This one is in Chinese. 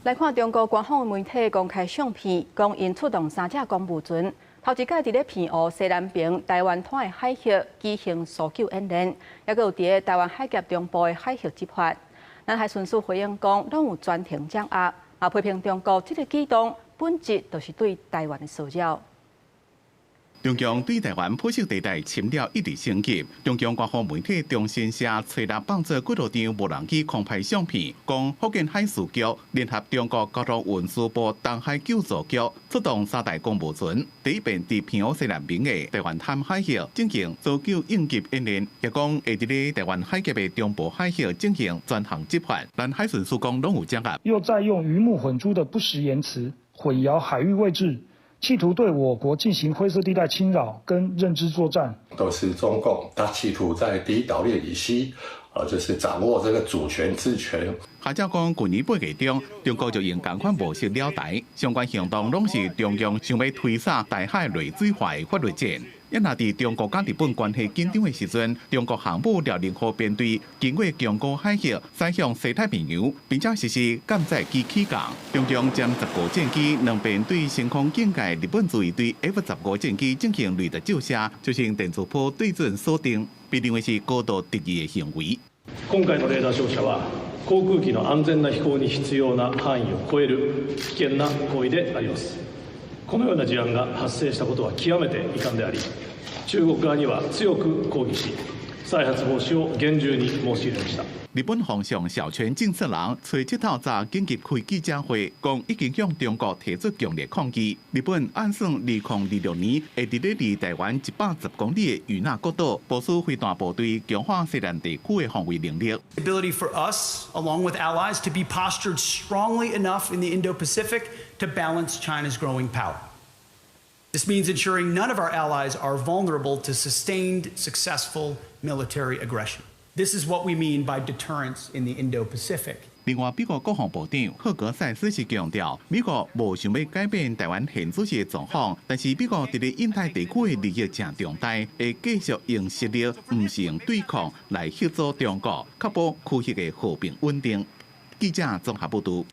来看中国官方媒体公开相片，讲因出动3只公务船，头一届伫咧偏湖西南边台湾滩的海峡举行搜救演练，也有伫台湾海峡中部的海峡执法。南海巡视回应讲，拢有专程掌握，也批评中国这个举动本质就是对台湾的骚扰。 中共对台湾破涉地带侵略一直升级。中共官方媒体中新社找到放置几多张无人机空拍相片，讲福建海事局联合中国交通运输部东海救助局出动3台公务船，第一遍伫偏湖西南边的台湾滩海峡进行搜救应急演练，也讲会伫咧台湾海峡的中部海峡进行专项执法。南海巡署讲拢有掌握，又再用鱼目混珠的不实言辞，混淆海域位置。 企图对我国进行灰色地带侵扰跟认知作战，都是中共他企图在第一岛链以西，就是掌握这个主权治权。下照讲，去年8月中，中国就用同款模式了台，相关行动拢是中共想要推撒台海内水化的法律战。 也那伫中国甲日本关系紧张的时阵，中国航母辽宁号编队经过宫古海峡驶向西太平洋，并且实施舰载机起降。中共将15战机2编队升空警戒日本自卫队 F-15战机进行雷达照射，就像電磁波對準鎖定，被認為是高度敵意的行為。今回のレーダー照射は航空機の安全な飛行に必要な範囲を超える危険な行為であります。 このような事案が発生したことは極めて遺憾であり、中国側には強く抗議し、再発防止を厳重に申し入れました。日本防相小泉进次郎找7号早紧急开记者会，讲已经向中国提出强烈抗议。日本按算2026年会伫咧离台湾110公里的与那国岛部署飞弹部队，强化西南地区的防卫能力。Ability for us, along with allies, to be postured strongly enough in the Indo-Pacific to balance China's growing power. This means ensuring none of our allies are vulnerable to sustained, successful military aggression. This is what we mean by deterrence in the Indo-Pacific. 另外，美国国防部长赫格塞斯是强调，美国无想要改变台湾现主席的状况，但是美国伫咧印太地区的利益正重大，会继续用实力，唔是用对抗来协助中国，确保区域的和平稳定。记者综合报道。